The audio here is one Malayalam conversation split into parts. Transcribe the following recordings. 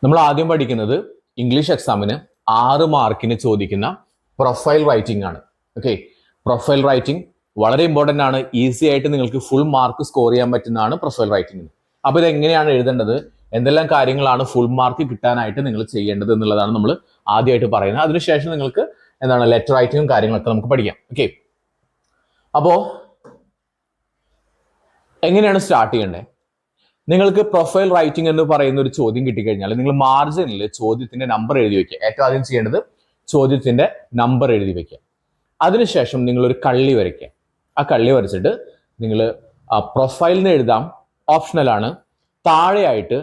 നമ്മൾ ആദ്യം പഠിക്കുന്നത് ഇംഗ്ലീഷ് എക്സാമിന് 6 മാർക്കിന് ചോദിക്കുന്ന പ്രൊഫൈൽ റൈറ്റിംഗ് ആണ്. ഓക്കെ, പ്രൊഫൈൽ റൈറ്റിംഗ് വളരെ ഇമ്പോർട്ടൻ്റ് ആണ്. ഈസി ആയിട്ട് നിങ്ങൾക്ക് ഫുൾ മാർക്ക് സ്കോർ ചെയ്യാൻ പറ്റുന്നതാണ് പ്രൊഫൈൽ റൈറ്റിംഗ്. അപ്പോൾ ഇത് എങ്ങനെയാണ് എഴുതേണ്ടത്, എന്തെല്ലാം കാര്യങ്ങളാണ് ഫുൾ മാർക്ക് കിട്ടാനായിട്ട് നിങ്ങൾ ചെയ്യേണ്ടത് എന്നുള്ളതാണ് നമ്മൾ ആദ്യമായിട്ട് പറയുന്നത്. അതിനുശേഷം നിങ്ങൾക്ക് എന്താണ് ലെറ്റർ റൈറ്റിംഗും കാര്യങ്ങളൊക്കെ നമുക്ക് പഠിക്കാം. ഓക്കെ, അപ്പോൾ എങ്ങനെയാണ് സ്റ്റാർട്ട് ചെയ്യേണ്ടത്? നിങ്ങൾക്ക് പ്രൊഫൈൽ റൈറ്റിംഗ് എന്ന് പറയുന്ന ഒരു ചോദ്യം കിട്ടിക്കഴിഞ്ഞാൽ നിങ്ങൾ മാർജിനിൽ ചോദ്യത്തിന്റെ നമ്പർ എഴുതി വെക്കുക. ഏറ്റവും ആദ്യം ചെയ്യേണ്ടത് ചോദ്യത്തിന്റെ നമ്പർ എഴുതി വെക്കുക. അതിനുശേഷം നിങ്ങൾ ഒരു കള്ളി വരയ്ക്കുക. ആ കള്ളി വരച്ചിട്ട് നിങ്ങൾ പ്രൊഫൈലിന് എഴുതാം, ഓപ്ഷണലാണ്. താഴെയായിട്ട്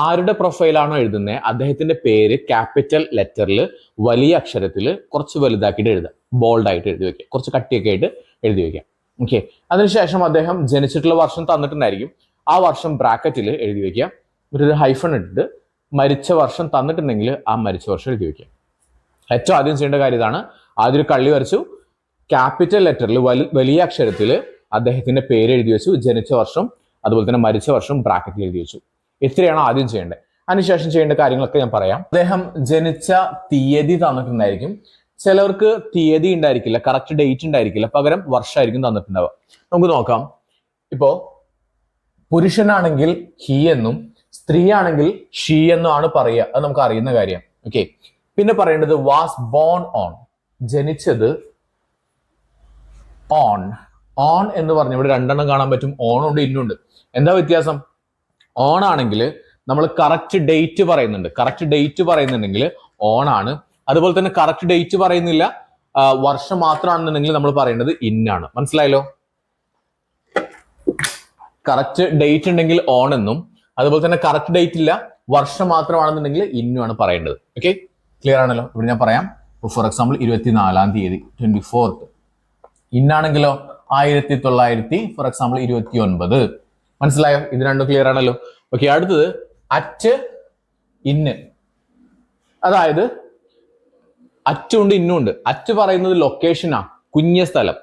ആരുടെ പ്രൊഫൈലാണോ എഴുതുന്നത് അദ്ദേഹത്തിന്റെ പേര് ക്യാപിറ്റൽ ലെറ്ററിൽ വലിയ അക്ഷരത്തിൽ കുറച്ച് വലുതാക്കിയിട്ട് എഴുതാം. ബോൾഡായിട്ട് എഴുതി വെക്കുക, കുറച്ച് കട്ടിയൊക്കെ ആയിട്ട് എഴുതി വെക്കുക. ഓക്കെ, അതിനുശേഷം അദ്ദേഹം ജനിച്ചിട്ടുള്ള വർഷം തന്നിട്ടുണ്ടായിരിക്കും. ആ വർഷം ബ്രാക്കറ്റിൽ എഴുതി വെക്കുക. ഒരു ഹൈഫൺ ഇട്ടിട്ട് മരിച്ച വർഷം തന്നിട്ടുണ്ടെങ്കിൽ ആ മരിച്ച വർഷം എഴുതി വെക്കുക. ഏറ്റവും ആദ്യം ചെയ്യേണ്ട കാര്യം ഇതാണ്. ആദ്യം ഒരു കള്ളി വരച്ചു, ക്യാപിറ്റൽ ലെറ്ററിൽ വലിയ അക്ഷരത്തിൽ അദ്ദേഹത്തിന്റെ പേര് എഴുതി വെച്ചു, ജനിച്ച വർഷം അതുപോലെ തന്നെ മരിച്ച വർഷം ബ്രാക്കറ്റിൽ എഴുതി വെച്ചു. ഇത്രയാണ് ആദ്യം ചെയ്യേണ്ടത്. അതിനുശേഷം ചെയ്യേണ്ട കാര്യങ്ങളൊക്കെ ഞാൻ പറയാം. അദ്ദേഹം ജനിച്ച തീയതി തന്നിട്ടുണ്ടായിരിക്കും. ചിലവർക്ക് തീയതി ഉണ്ടായിരിക്കില്ല, കറക്റ്റ് ഡേറ്റ് ഉണ്ടായിരിക്കില്ല, പകരം വർഷമായിരിക്കും തന്നിട്ടുണ്ടാവുക. നമുക്ക് നോക്കാം. ഇപ്പോ പുരുഷനാണെങ്കിൽ ഹി എന്നും സ്ത്രീ ആണെങ്കിൽ ഷീ എന്നും ആണ് പറയുക. അത് നമുക്ക് അറിയുന്ന കാര്യം. ഓക്കെ, പിന്നെ പറയേണ്ടത് വാസ് ബോൺ ഓൺ, ജനിച്ചത് ഓൺ. ഓൺ എന്ന് പറഞ്ഞ ഇവിടെ രണ്ടെണ്ണം കാണാൻ പറ്റും, ഓൺ ഉണ്ട് ഇന്നുണ്ട്. എന്താ വ്യത്യാസം? ഓൺ ആണെങ്കിൽ നമ്മൾ കറക്റ്റ് ഡേറ്റ് പറയുന്നുണ്ട്. കറക്റ്റ് ഡേറ്റ് പറയുന്നുണ്ടെങ്കിൽ ഓൺ ആണ്. അതുപോലെ തന്നെ കറക്റ്റ് ഡേറ്റ് പറയുന്നില്ല, വർഷം മാത്രമാണെന്നുണ്ടെങ്കിൽ നമ്മൾ പറയേണ്ടത് ഇന്നാണ്. മനസ്സിലായല്ലോ? കറക്റ്റ് ഡേറ്റ് ഉണ്ടെങ്കിൽ ഓൺ എന്നും, അതുപോലെ തന്നെ കറക്റ്റ് ഡേറ്റ് ഇല്ല, വർഷം മാത്രമാണെന്നുണ്ടെങ്കിൽ ഇന്നുമാണ് പറയേണ്ടത്. ഓക്കെ, ക്ലിയർ ആണല്ലോ? ഇവിടെ ഞാൻ പറയാം. ഫോർ എക്സാമ്പിൾ 24-ാം തീയതി 24th. ഇന്നാണെങ്കിലോ 1900, for example 29. മനസ്സിലായോ? ഇത് രണ്ടും ക്ലിയർ ആണല്ലോ? ഓക്കെ, അടുത്തത് അറ്റ് ഇന്ന്. അതായത് അറ്റുണ്ട് ഇന്നുണ്ട്. അറ്റ് പറയുന്നത് ലൊക്കേഷനാ, കുഞ്ഞ സ്ഥലം.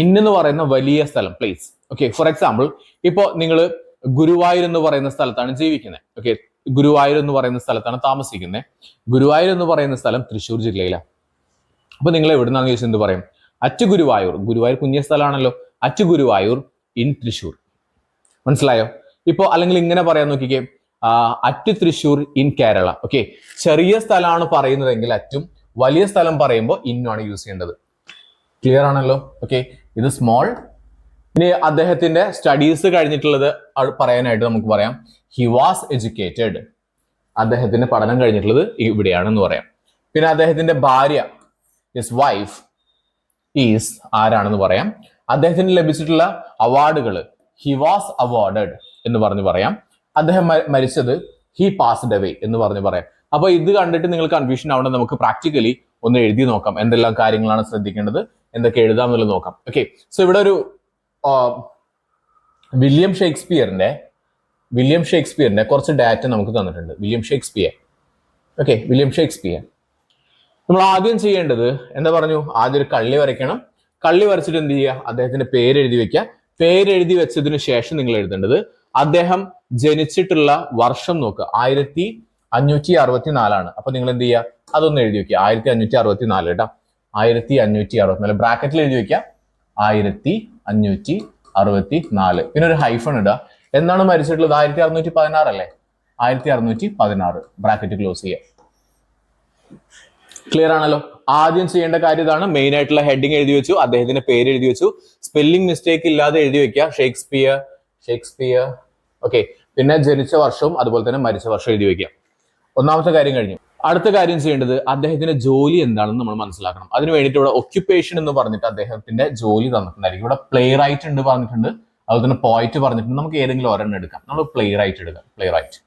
ഇന്നെന്ന് പറയുന്ന വലിയ സ്ഥലം, പ്ലേസ്. ഓക്കെ, ഫോർ എക്സാമ്പിൾ ഇപ്പോ നിങ്ങൾ ഗുരുവായൂർ എന്ന് പറയുന്ന സ്ഥലത്താണ് ജീവിക്കുന്നത്. ഓക്കെ, ഗുരുവായൂർ എന്ന് പറയുന്ന സ്ഥലത്താണ് താമസിക്കുന്നത്. ഗുരുവായൂർ എന്ന് പറയുന്ന സ്ഥലം തൃശ്ശൂർ ജില്ലയിലാണ്. അപ്പൊ നിങ്ങൾ എവിടുന്നാന്ന് ചോദിച്ചാൽ എന്ത് പറയും? അറ്റ് ഗുരുവായൂർ. ഗുരുവായൂർ കുഞ്ഞ സ്ഥലമാണല്ലോ. At Guruvayur in Thrissur. മനസ്സിലായോ? ഇപ്പോ അല്ലെങ്കിൽ ഇങ്ങനെ പറയാൻ നോക്കിക്കേ, at Thrissur in Kerala. Okay, ചെറിയ സ്ഥലമാണ് പറയുന്നതെങ്കിൽ അറ്റും, വലിയ സ്ഥലം പറയുമ്പോൾ ഇന്നുമാണ് യൂസ് ചെയ്യേണ്ടത്. ക്ലിയർ ആണല്ലോ? ഓക്കെ, ഇത് സ്മോൾ. ഇനി അദ്ദേഹത്തിന്റെ സ്റ്റഡീസ് കഴിഞ്ഞിട്ടുള്ളത് പറയാനായിട്ട് നമുക്ക് പറയാം. He was educated. അദ്ദേഹത്തിന്റെ പഠനം കഴിഞ്ഞിട്ടുള്ളത് ഇവിടെയാണെന്ന് പറയാം. പിന്നെ അദ്ദേഹത്തിന്റെ ഭാര്യ, ഹിസ് വൈഫ് ഈസ് ആരാണെന്ന് പറയാം. അദ്ദേഹത്തിന് ലഭിച്ചിട്ടുള്ള അവാർഡുകൾ, ഹി വാസ് അവാർഡഡ് എന്ന് പറഞ്ഞു പറയാം. അദ്ദേഹം മരിച്ചത് ഹി പാസ്ഡ് അവേ എന്ന് പറഞ്ഞു പറയാം. അപ്പൊ ഇത് കണ്ടിട്ട് നിങ്ങൾ കൺഫ്യൂഷൻ ആവണം. നമുക്ക് പ്രാക്ടിക്കലി ഒന്ന് എഴുതി നോക്കാം. എന്തെല്ലാം കാര്യങ്ങളാണ് ശ്രദ്ധിക്കേണ്ടത്, എന്തൊക്കെ എഴുതാം എന്നുള്ളത് നോക്കാം. ഓക്കെ, സോ ഇവിടെ ഒരു വില്യം ഷേക്സ്പിയറിന്റെ കുറച്ച് ഡാറ്റ നമുക്ക് തന്നിട്ടുണ്ട്. William Shakespeare. Okay, William Shakespeare. നമ്മൾ ആദ്യം ചെയ്യേണ്ടത് എന്താ പറഞ്ഞു? ആദ്യം ഒരു കള്ളി വരയ്ക്കണം. കള്ളി വരച്ചിട്ട് എന്ത് ചെയ്യുക? അദ്ദേഹത്തിന്റെ പേര് എഴുതി വെക്കുക. പേരെഴുതി വെച്ചതിന് ശേഷം നിങ്ങൾ എഴുതേണ്ടത് അദ്ദേഹം ജനിച്ചിട്ടുള്ള വർഷം നോക്കുക. 1564 ആണ്. അപ്പൊ നിങ്ങൾ എന്ത് ചെയ്യുക? അതൊന്ന് എഴുതി വെക്കുക. 1564 കേട്ടോ. 1564 ബ്രാക്കറ്റിൽ എഴുതി വെക്കുക. 1564. പിന്നെ ഒരു ഹൈഫൺ ഇടുക. എന്നാണ് മരിച്ചിട്ടുള്ളത്? 1616 അല്ലേ? 1616 ബ്രാക്കറ്റ് ക്ലോസ് ചെയ്യുക. ക്ലിയർ ആണല്ലോ? ആദ്യം ചെയ്യേണ്ട കാര്യം ഇതാണ്. മെയിൻ ആയിട്ടുള്ള ഹെഡിങ് എഴുതി വെച്ചു, അദ്ദേഹത്തിന്റെ പേര് എഴുതി വെച്ചു, സ്പെല്ലിംഗ് മിസ്റ്റേക്ക് ഇല്ലാതെ എഴുതി വെക്കുക. ഷേക്സ്പിയർ. ഓക്കെ, പിന്നെ ജനിച്ച വർഷവും അതുപോലെ തന്നെ മരിച്ച വർഷം എഴുതി വെക്കുക. ഒന്നാമത്തെ കാര്യം കഴിഞ്ഞു. അടുത്ത കാര്യം ചെയ്യേണ്ടത് അദ്ദേഹത്തിന്റെ ജോലി എന്താണെന്ന് നമ്മൾ മനസ്സിലാക്കണം. അതിന് വേണ്ടിയിട്ട് ഇവിടെ ഒക്യുപ്പേഷൻ എന്ന് പറഞ്ഞിട്ട് അദ്ദേഹത്തിന്റെ ജോലി തന്നിട്ടുണ്ടായിരിക്കും. ഇവിടെ പ്ലേ റൈറ്റ് ഉണ്ട് പറഞ്ഞിട്ടുണ്ട്, അതുപോലെ തന്നെ പോയിറ്റ് പറഞ്ഞിട്ടുണ്ട്. നമുക്ക് ഏതെങ്കിലും ഒരെണ്ണം എടുക്കാം. നമ്മൾ പ്ലേ റൈറ്റ് എടുക്കാം. Playwright.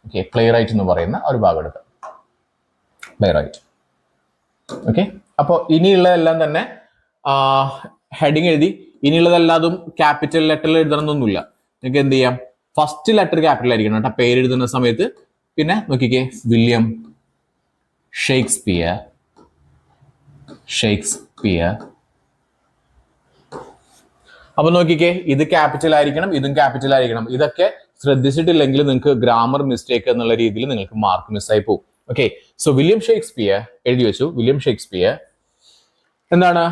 Okay, playwright എന്ന് പറയുന്ന ഒരു ഭാഗം എടുക്കാം. Playwright. ഓക്കെ, അപ്പോൾ ഇനിയുള്ളതെല്ലാം തന്നെ ഹെഡിങ് എഴുതി. ഇനിയുള്ളതെല്ലാതും ക്യാപിറ്റൽ ലെറ്ററിൽ എഴുതണമെന്നൊന്നുമില്ല. നിങ്ങൾക്ക് എന്ത് ചെയ്യാം? ഫസ്റ്റ് ലെറ്റർ ക്യാപിറ്റൽ ആയിരിക്കണം കേട്ടോ പേര് എഴുതുന്ന സമയത്ത്. പിന്നെ നോക്കിക്കേ, വില്യം ഷേക്സ്പിയർ. അപ്പൊ നോക്കിക്കേ, ഇത് ക്യാപിറ്റൽ ആയിരിക്കണം, ഇതും ക്യാപിറ്റൽ ആയിരിക്കണം. ഇതൊക്കെ ശ്രദ്ധിച്ചിട്ടില്ലെങ്കിൽ നിങ്ങൾക്ക് ഗ്രാമർ മിസ്റ്റേക്ക് എന്നുള്ള രീതിയിൽ നിങ്ങൾക്ക് മാർക്ക് മിസ്സായി പോകും. ഓക്കെ, സോ വില്യം ഷേക്സ്പിയർ എഴുതി വെച്ചു. വില്യം ഷേക്സ്പിയർ എന്താണ്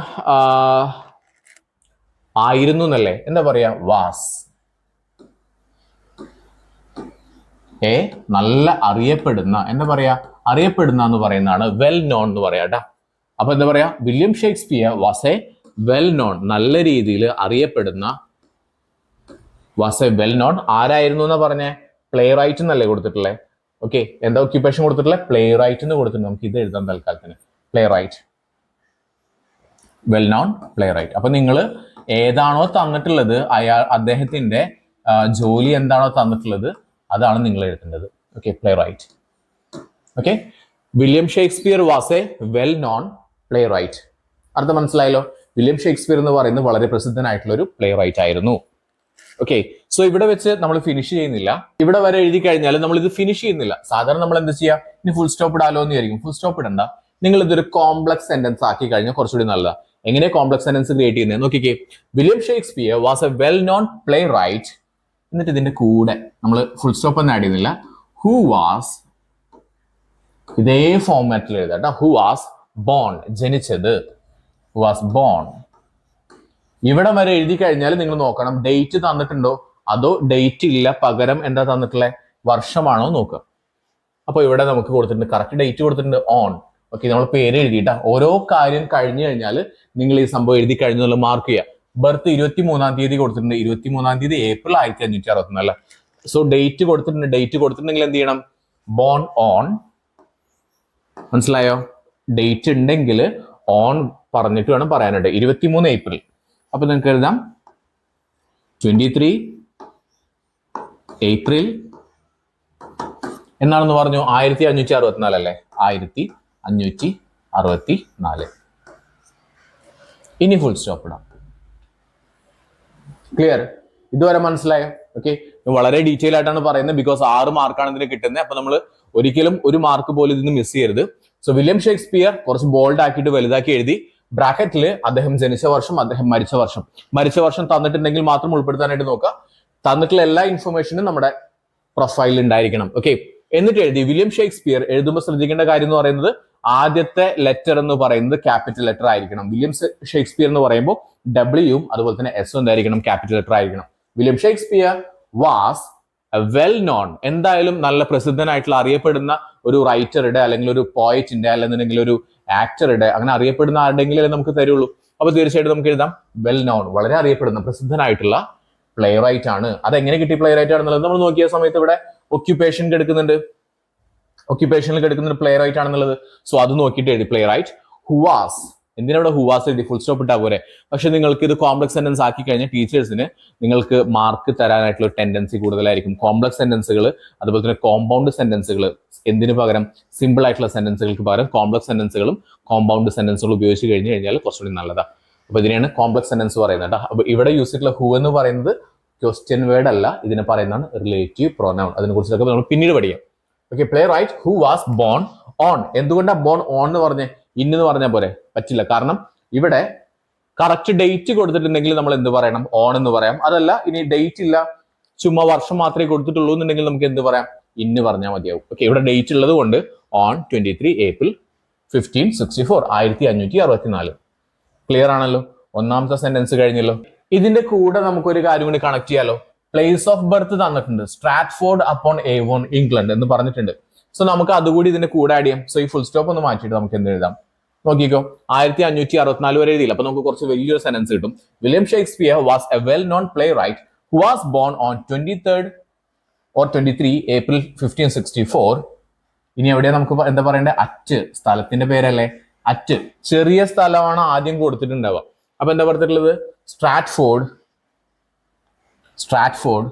ആയിരുന്നു എന്നല്ലേ, എന്താ പറയാ, വാസ് നല്ല അറിയപ്പെടുന്ന, എന്താ പറയാ, അറിയപ്പെടുന്ന എന്ന് പറയുന്നതാണ് വെൽ നോൺ എന്ന് പറയാ കേട്ടാ. അപ്പൊ എന്താ പറയാ, William Shakespeare was a well non, നല്ല രീതിയിൽ അറിയപ്പെടുന്ന, വാസ് എ വെൽ നോൺ ആരായിരുന്നു എന്നാ പറഞ്ഞേ, പ്ലേ റൈറ്റ് എന്നല്ലേ കൊടുത്തിട്ടുള്ളത്. ഓക്കെ, എന്താ ഓക്യുപ്പേഷൻ കൊടുത്തിട്ടുള്ളത്, പ്ലേ റൈറ്റ് എന്ന് കൊടുത്തിട്ടുണ്ട്. നമുക്ക് ഇത് എഴുതാം തൽക്കാലത്തിന്, playwright, well known playwright. അപ്പൊ നിങ്ങൾ ഏതാണോ തന്നിട്ടുള്ളത്, അദ്ദേഹത്തിന്റെ ജോലി എന്താണോ തന്നിട്ടുള്ളത് അതാണ് നിങ്ങൾ എഴുതേണ്ടത്. Okay, playwright. Okay, William Shakespeare was a well known playwright. അർത്ഥം മനസ്സിലായല്ലോ. വില്യം ഷേക്സ്പിയർ എന്ന് പറയുന്നത് വളരെ പ്രസിദ്ധനായിട്ടുള്ള ഒരു പ്ലേ റൈറ്റ് ആയിരുന്നു. ഓക്കെ, സോ ഇവിടെ വെച്ച് നമ്മൾ ഫിനിഷ് ചെയ്യുന്നില്ല. ഇവിടെ വരെ എഴുതി കഴിഞ്ഞാൽ നമ്മൾ ഇത് ഫിനിഷ് ചെയ്യുന്നില്ല. സാധാരണ നമ്മൾ എന്ത് ചെയ്യുക, ഇനി ഫുൾ സ്റ്റോപ്പ് ഇടാലോ എന്ന് വിചാരിക്കും. ഫുൾ സ്റ്റോപ്പ് ഇടണ്ട, നിങ്ങൾ ഇതൊരു കോംപ്ലക്സ് സെന്റൻസ് ആക്കി കഴിഞ്ഞാൽ കുറച്ചുകൂടി നല്ലതാണ്. എങ്ങനെ കോംപ്ലക്സ് സെന്റൻസ് ക്രിയേറ്റ് ചെയ്യുന്നത് നോക്കിക്കേ. William Shakespeare was a well known playwright, എന്നിട്ട് ഇതിന്റെ കൂടെ നമ്മൾ ഫുൾ സ്റ്റോപ്പ് ഒന്നും ആഡ് ചെയ്യുന്നില്ല, ഹു വാസ്, ഇതേ ഫോർമാറ്റിൽ എഴുതാം. ഹു വാസ് ബോൺ, ജനിച്ചത്, ഹു വാസ് ബോൺ. ഇവിടെ വരെ എഴുതി കഴിഞ്ഞാൽ നിങ്ങൾ നോക്കണം ഡേറ്റ് തന്നിട്ടുണ്ടോ അതോ ഡേറ്റ് ഇല്ല, പകരം എന്താ തന്നിട്ടുള്ളത്, വർഷമാണോ നോക്കുക. അപ്പൊ ഇവിടെ നമുക്ക് കൊടുത്തിട്ടുണ്ട്, കറക്റ്റ് ഡേറ്റ് കൊടുത്തിട്ടുണ്ട്, ഓൺ. ഓക്കെ, നമ്മൾ പേര് എഴുതിയിട്ടാ. ഓരോ കാര്യം കഴിഞ്ഞു കഴിഞ്ഞാൽ നിങ്ങൾ ഈ സംഭവം എഴുതി കഴിഞ്ഞുള്ള മാർക്ക് ചെയ്യുക. ബർത്ത് 23-ാം തീയതി കൊടുത്തിട്ടുണ്ട്, 23-ാം തീയതി ഏപ്രിൽ 1564. സോ ഡേറ്റ് കൊടുത്തിട്ടുണ്ട്, ഡേറ്റ് കൊടുത്തിട്ടുണ്ടെങ്കിൽ എന്ത് ചെയ്യണം, ബോൺ ഓൺ. മനസ്സിലായോ? ഡേറ്റ് ഉണ്ടെങ്കിൽ ഓൺ പറഞ്ഞിട്ട് വേണം പറയാനായിട്ട്. 23 ഏപ്രിൽ. അപ്പൊ നിങ്ങൾക്ക് എഴുതാം 23 ഏപ്രിൽ എന്നാണെന്ന് പറഞ്ഞു, 1564 അല്ലേ, 1564. ഇനി ഫുൾ സ്റ്റോപ്പ് ഇടാം. ക്ലിയർ? ഇതുവരെ മനസ്സിലായോ? ഓക്കെ, വളരെ ഡീറ്റെയിൽ ആയിട്ടാണ് പറയുന്നത്, ബിക്കോസ് 6 മാർക്കാണ് ഇതിന് കിട്ടുന്നത്. അപ്പൊ നമ്മൾ ഒരിക്കലും ഒരു മാർക്ക് പോലും ഇതിന് മിസ് ചെയ്യരുത്. സോ വില്യം ഷേക്സ്പിയർ കുറച്ച് ബോൾഡ് ആക്കിയിട്ട് വലുതാക്കി എഴുതി. ബ്രാക്കറ്റിൽ അദ്ദേഹം ജനിച്ച വർഷം, അദ്ദേഹം മരിച്ച വർഷം. മരിച്ച വർഷം തന്നിട്ടുണ്ടെങ്കിൽ മാത്രം ഉൾപ്പെടുത്താനായിട്ട് നോക്കുക. തന്നിട്ടുള്ള എല്ലാ ഇൻഫർമേഷനും നമ്മുടെ പ്രൊഫൈലിൽ ഉണ്ടായിരിക്കണം. ഓക്കെ, എന്നിട്ട് എഴുതി. വില്യം ഷേക്സ്പിയർ എഴുതുമ്പോൾ ശ്രദ്ധിക്കേണ്ട കാര്യം എന്ന് പറയുന്നത്, ആദ്യത്തെ ലെറ്റർ എന്ന് പറയുന്നത് ക്യാപിറ്റൽ ലെറ്റർ ആയിരിക്കണം. വില്യം ഷേക്സ്പിയർ എന്ന് പറയുമ്പോൾ ഡബ്ല്യൂയും അതുപോലെ തന്നെ എസും എന്തായിരിക്കണം, ക്യാപിറ്റൽ ലെറ്റർ ആയിരിക്കണം. William Shakespeare was well known, എന്തായാലും നല്ല പ്രസിദ്ധനായിട്ടുള്ള അറിയപ്പെടുന്ന ഒരു റൈറ്ററുടെ അല്ലെങ്കിൽ ഒരു പോയറ്റിന്റെ അല്ലെങ്കിൽ ഒരു ആക്ടറുടെ, അങ്ങനെ അറിയപ്പെടുന്ന ആരുടെങ്കിലും നമുക്ക് തരുള്ളൂ. അപ്പൊ തീർച്ചയായിട്ടും നമുക്ക് എഴുതാം വെൽ നോൺ, വളരെ അറിയപ്പെടുന്ന പ്രസിദ്ധനായിട്ടുള്ള പ്ലേ റൈറ്റ് ആണ്. അതെങ്ങനെ കിട്ടി പ്ലേ റൈറ്റ് ആണെന്നുള്ളത് നമ്മൾ നോക്കിയ സമയത്ത് ഇവിടെ ഒക്യുപ്പേഷൻ എടുക്കുന്നുണ്ട്, ഒക്യുപ്പേഷനിൽ എടുക്കുന്ന പ്ലേ റൈറ്റ് ആണെന്നുള്ളത്. സോ അത് നോക്കിയിട്ട് എഴുതി പ്ലേ റൈറ്റ്. ഹുവാസ്, എന്തിനാ ഹുവാസ് എഴുതി, ഫുൾ സ്റ്റോപ്പ് ഇട്ടാ പോരെ. പക്ഷെ നിങ്ങൾക്ക് ഇത് കോംപ്ലക്സ് സെന്റൻസ് ആക്കി കഴിഞ്ഞാൽ ടീച്ചേഴ്സിന് നിങ്ങൾക്ക് മാർക്ക് തരാനായിട്ടുള്ള ടെൻഡൻസി കൂടുതലായിരിക്കും. കോംപ്ലക്സ് സെന്റൻസുകൾ അതുപോലെ തന്നെ കോമ്പൗണ്ട് സെന്റൻസുകൾ, എന്തിനു പകരം സിമ്പിൾ ആയിട്ടുള്ള സെന്റൻസുകൾക്ക് പകരം കോംപ്ലക്സ് സെന്റൻസുകളും കോമ്പൗണ്ട് സെന്റൻസുകളും ഉപയോഗിച്ച് കഴിഞ്ഞ് കഴിഞ്ഞാൽ കുറച്ചുകൂടി നല്ലതാണ്. അപ്പൊ ഇതിനെയാണ് കോംപ്ലക്സ് സെന്റൻസ് പറയുന്നത് കേട്ടോ. അപ്പൊ ഇവിടെ യൂസ് ചെയ്തിട്ടുള്ള ഹു എന്ന് പറയുന്നത് ക്വസ്റ്റ്യൻ വേർഡ് അല്ല, ഇതിനെ പറയുന്നതാണ് റിലേറ്റീവ് പ്രൊനൗൺ. അതിനെ കുറിച്ചൊക്കെ നമ്മൾ പിന്നീട് പഠിക്കാം. Okay, playwright who was born on. എന്തുകൊണ്ടാണ് ബോൺ ഓൺ എന്ന് പറഞ്ഞേ, ഇന്ന് പറഞ്ഞാൽ പോരെ? പറ്റില്ല, കാരണം ഇവിടെ കറക്റ്റ് ഡേറ്റ് കൊടുത്തിട്ടുണ്ടെങ്കിൽ നമ്മൾ എന്ത് പറയണം, ഓൺ എന്ന് പറയാം. അതല്ല ഇനി ഡേറ്റ് ഇല്ല, ചുമ്മാ വർഷം മാത്രമേ കൊടുത്തിട്ടുള്ളൂ എന്നുണ്ടെങ്കിൽ നമുക്ക് എന്ത് പറയാം, ഇന്ന് പറഞ്ഞാൽ മതിയാവും. ഓക്കെ, ഇവിടെ ഡേറ്റ് ഉള്ളത് കൊണ്ട് ഓൺ 23 ഏപ്രിൽ 1564, 1564. ക്ലിയർ ആണല്ലോ? ഒന്നാമത്തെ സെന്റൻസ് കഴിഞ്ഞല്ലോ. ഇതിന്റെ കൂടെ നമുക്കൊരു കാര്യം കൂടി കണക്ട് ചെയ്യാലോ. പ്ലേസ് ഓഫ് ബർത്ത് തന്നിട്ടുണ്ട്, സ്ട്രാറ്റ്ഫോർഡ് അപ്പോൺ ഏവോൺ ഇംഗ്ലണ്ട് എന്ന് പറഞ്ഞിട്ടുണ്ട്. സോ നമുക്ക് അതുകൂടി ഇതിന്റെ കൂടെ ആഡ് ചെയ്യാം. സോ ഈ ഫുൾ സ്റ്റോപ്പ് ഒന്ന് മാറ്റിയിട്ട് നമുക്ക് എന്ത് എഴുതാം നോക്കിക്കോ. 1564 വരെ എഴുതിയില്ല, അപ്പൊ നമുക്ക് കുറച്ച് വലിയൊരു സെന്റൻസ് കിട്ടും. William Shakespeare was a well known playwright who was born on 23 April 1564. ഇനി എവിടെയാ നമുക്ക് എന്താ പറയണ്ടേ, അറ്റ്, സ്ഥലത്തിന്റെ പേരല്ലേ, അറ്റ്. ചെറിയ സ്ഥലമാണ് ആദ്യം കൊടുത്തിട്ടുണ്ടാവുക. അപ്പൊ എന്താ പറഞ്ഞിട്ടുള്ളത്, സ്ട്രാറ്റ്ഫോർഡ്. സ്ട്രാറ്റ്ഫോർഡ്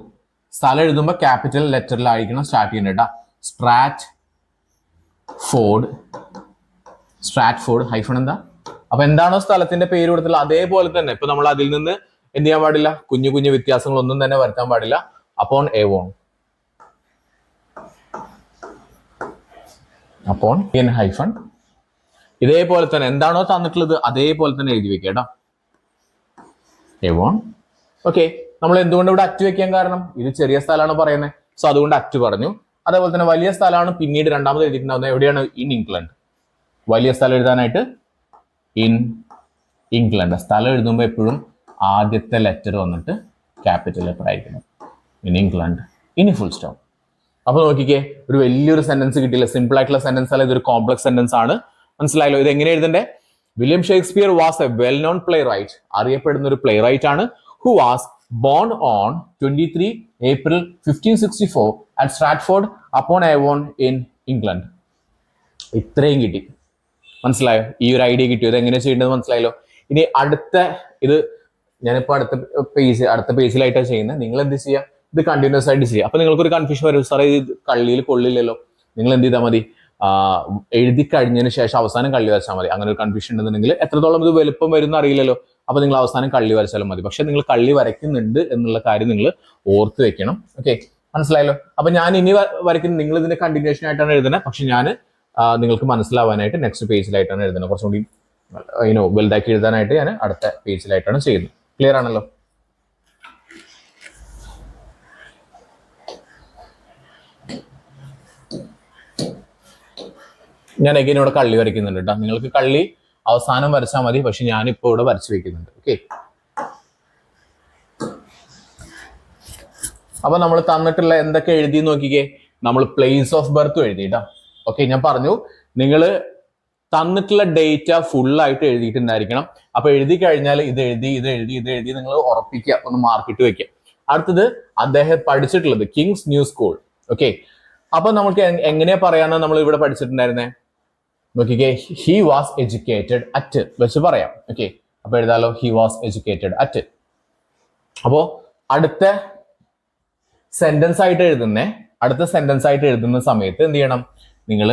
സ്ഥലം എഴുതുമ്പോൾ ക്യാപിറ്റൽ ലെറ്ററിലായിരിക്കണം സ്റ്റാർട്ട് ചെയ്യേണ്ടത് കേട്ടോ. സ്ട്രാറ്റ്ഫോർഡ് ഹൈഫൺ എന്താ, അപ്പൊ എന്താണോ സ്ഥലത്തിന്റെ പേര് കൊടുത്തിട്ടുള്ളത് അതേപോലെ തന്നെ. ഇപ്പൊ നമ്മൾ അതിൽ നിന്ന് എന്ത് ചെയ്യാൻ പാടില്ല, കുഞ്ഞു കുഞ്ഞു വ്യത്യാസങ്ങളൊന്നും തന്നെ വരുത്താൻ പാടില്ല. Upon Avon, upon and hyphen. ഇതേപോലെ തന്നെ എന്താണോ തന്നിട്ടുള്ളത് അതേപോലെ തന്നെ എഴുതി വെക്കുക കേട്ടോ, ഏവോൺ. ഓക്കെ, നമ്മൾ എന്തുകൊണ്ട് ഇവിടെ അറ്റ് വെക്കാൻ കാരണം ഇത് ചെറിയ സ്ഥലമാണ് പറയുന്നത്, സോ അതുകൊണ്ട് അറ്റ് പറഞ്ഞു. അതേപോലെ തന്നെ വലിയ സ്ഥലമാണ് പിന്നീട് രണ്ടാമത് എഴുതിയിട്ടുണ്ടാവുന്നത്. എവിടെയാണ്? In England. വലിയ സ്ഥലം എഴുതാനായിട്ട് ഇൻ ഇംഗ്ലണ്ട്. സ്ഥലം എഴുതുമ്പോൾ എപ്പോഴും ആദ്യത്തെ ലെറ്റർ വന്നിട്ട് ക്യാപിറ്റൽ ലെറ്റർ ആയിരിക്കണം. In England. ഇനി ഫുൾ സ്റ്റോപ്പ്. അപ്പൊ നോക്കിക്കേ, ഒരു വലിയൊരു സെന്റൻസ് കിട്ടിയില്ല. സിമ്പിൾ ആയിട്ടുള്ള സെന്റൻസ് അല്ല, ഇതൊരു കോംപ്ലക്സ് സെന്റൻസ് ആണ്. മനസ്സിലായല്ലോ? ഇത് എങ്ങനെ എഴുതണ്ടേ? William Shakespeare was a well known playwright. അറിയപ്പെടുന്ന ഒരു പ്ലേ റൈറ്റ് ആണ്. Who was born on 23 April 1564 at Stratford upon Avon in England. ഇത്രയും കിട്ടി. മനസ്സിലായോ? ഈ ഒരു ഐഡിയ കിട്ടിയോ? ഇത് എങ്ങനെ ചെയ്യേണ്ടത് മനസ്സിലായല്ലോ? ഇനി അടുത്ത ഇത് ഞാനിപ്പോൾ അടുത്ത പേജിലായിട്ടാണ് ചെയ്യുന്നത്. നിങ്ങൾ എന്ത് ചെയ്യുക? ഇത് കണ്ടിന്യൂസ് ആയിട്ട് ചെയ്യുക. അപ്പൊ നിങ്ങൾക്കൊരു കൺഫ്യൂഷൻ വരും, സാറേ ഇത് കള്ളിയിൽ കൊള്ളില്ലല്ലോ. നിങ്ങൾ എന്ത് ചെയ്താൽ മതി? എഴുതി കഴിഞ്ഞതിന് ശേഷം അവസാനം കള്ളി വരച്ചാൽ മതി. അങ്ങനെ ഒരു കൺഫ്യൂഷൻ ഉണ്ടെന്നുണ്ടെങ്കിൽ എത്രത്തോളം ഇത് വലുപ്പം വരുന്ന അറിയില്ലല്ലോ. അപ്പൊ നിങ്ങൾ അവസാനം കള്ളി വരച്ചാലും മതി. പക്ഷെ നിങ്ങൾ കള്ളി വരയ്ക്കുന്നുണ്ട് എന്നുള്ള കാര്യം നിങ്ങൾ ഓർത്ത് വെക്കണം. ഓക്കെ, മനസ്സിലായല്ലോ? അപ്പൊ ഞാൻ ഇനി വരയ്ക്കുന്നത് നിങ്ങൾ ഇതിന്റെ കണ്ടിന്യൂഷൻ ആയിട്ടാണ് എഴുതുന്നത്. പക്ഷെ ഞാൻ നിങ്ങൾക്ക് മനസ്സിലാവാനായിട്ട് നെക്സ്റ്റ് പേജിലായിട്ടാണ് എഴുതുന്നത്. കുറച്ചുകൂടി വലുതാക്കി എഴുതാനായിട്ട് ഞാൻ അടുത്ത പേജിലായിട്ടാണ് ചെയ്യുന്നത്. ക്ലിയർ ആണല്ലോ? ഞാൻ എങ്ങനെ ഇവിടെ കള്ളി വരയ്ക്കുന്നുണ്ട് കേട്ടോ. നിങ്ങൾക്ക് കള്ളി അവസാനം വരച്ചാൽ മതി, പക്ഷെ ഞാനിപ്പോ ഇവിടെ വരച്ചു വെക്കുന്നുണ്ട്. ഓക്കെ, അപ്പൊ നമ്മൾ തന്നിട്ടുള്ള എന്തൊക്കെ എഴുതി നോക്കിക്കേ. നമ്മൾ പ്ലേസ് ഓഫ് ബർത്ത് എഴുതിട്ടാ. ഓക്കെ, ഞാൻ പറഞ്ഞു നിങ്ങൾ തന്നിട്ടുള്ള ഡേറ്റ ഫുൾ ആയിട്ട് എഴുതിയിട്ടുണ്ടായിരിക്കണം. അപ്പൊ എഴുതി കഴിഞ്ഞാൽ ഇത് എഴുതി നിങ്ങൾ ഉറപ്പിക്കുക, ഒന്ന് മാർക്കിട്ട് വെക്കുക. അടുത്തത് അദ്ദേഹം പഠിച്ചിട്ടുള്ളത് കിങ്സ് ന്യൂ സ്കൂൾ. ഓക്കെ, അപ്പൊ നമുക്ക് എങ്ങനെയാ പറയാന്ന് നമ്മൾ ഇവിടെ പഠിച്ചിട്ടുണ്ടായിരുന്നേ? നോക്കിക്കേ, ഹി വാസ് എഡ്യൂക്കേറ്റഡ് അറ്റ് വെച്ച് പറയാം. ഓക്കെ, അപ്പൊ എഴുതാലോ, ഹി വാസ് എഡ്യൂക്കേറ്റഡ് അറ്റ്. അപ്പോ അടുത്ത സെന്റൻസ് ആയിട്ട് എഴുതുന്ന സമയത്ത് എന്ത് ചെയ്യണം? നിങ്ങൾ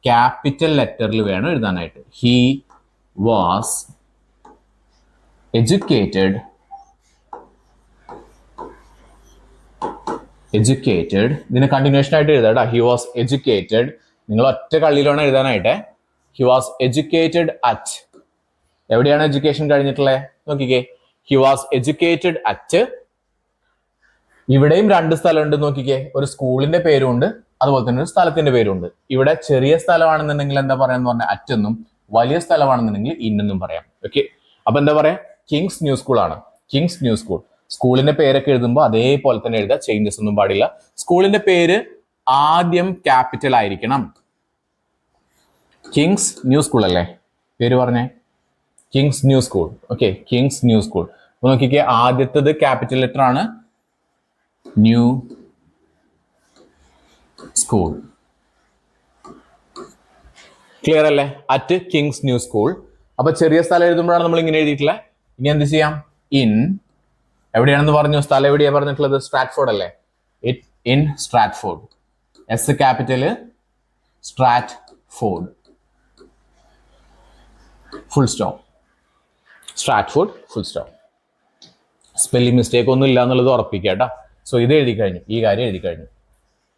ക്യാപിറ്റൽ ലെറ്ററിൽ വേണം എഴുതാനായിട്ട്. ഹി വാസ് എഡ്യൂക്കേറ്റഡ് ഇതിന് കണ്ടിന്യൂഷൻ ആയിട്ട് എഴുതാം. He was educated. നിങ്ങൾ ഒറ്റ കള്ളിയിലാണ് എഴുതാനായിട്ട്. He was educated at. എവിടെയാണ് എഡ്യൂക്കേഷൻ കഴിഞ്ഞിട്ടുള്ളത്? നോക്കിക്കേ, ഹി വാസ് എഡ്യൂക്കേറ്റഡ് അറ്റ്. ഇവിടെയും രണ്ട് സ്ഥലമുണ്ട്. നോക്കിക്കേ, ഒരു സ്കൂളിന്റെ പേരുണ്ട്, അതുപോലെ തന്നെ ഒരു സ്ഥലത്തിന്റെ പേരുണ്ട്. ഇവിടെ ചെറിയ സ്ഥലമാണെന്നുണ്ടെങ്കിൽ എന്താ പറയാന്ന് പറഞ്ഞാൽ അറ്റ് എന്നും, വലിയ സ്ഥലമാണെന്നുണ്ടെങ്കിൽ ഇന്നെന്നും പറയാം. ഓക്കെ, അപ്പൊ എന്താ പറയാ? കിങ്സ് ന്യൂ സ്കൂൾ ആണ്. Kings new school. സ്കൂളിന്റെ പേരൊക്കെ എഴുതുമ്പോൾ അതേപോലെ തന്നെ എഴുതുക, ചേഞ്ചസ് ഒന്നും പാടില്ല. സ്കൂളിന്റെ പേര് ആദ്യം ക്യാപിറ്റൽ ആയിരിക്കണം. കിങ്സ് ന്യൂ സ്കൂൾ അല്ലേ പേര് പറഞ്ഞേ? Kings new school. Okay, Kings new school. അപ്പൊ നോക്കിക്കേ, ആദ്യത്തത് ക്യാപിറ്റൽ ലെറ്റർ ആണ്, ന്യൂ സ്കൂൾ. ക്ലിയർ അല്ലേ? At Kings new school. അപ്പൊ ചെറിയ സ്ഥലം എഴുതുമ്പോഴാണ് നമ്മൾ ഇങ്ങനെ എഴുതിയിട്ടുള്ളത്. ഇനി എന്ത് ചെയ്യാം? ഇൻ. എവിടെയാണെന്ന് പറഞ്ഞു? സ്ഥലം എവിടെയാ പറഞ്ഞിട്ടുള്ളത്? സ്ട്രാറ്റ്ഫോർഡ് അല്ലേ? In Stratford. S capital, Stratford, full stop. Stratford, full stop. Spelling mistake ഒന്നും ഇല്ല എന്നുള്ളത് ഉറപ്പിക്കുക കേട്ടോ. സോ ഇത് എഴുതി കഴിഞ്ഞു, ഈ കാര്യം എഴുതി കഴിഞ്ഞു.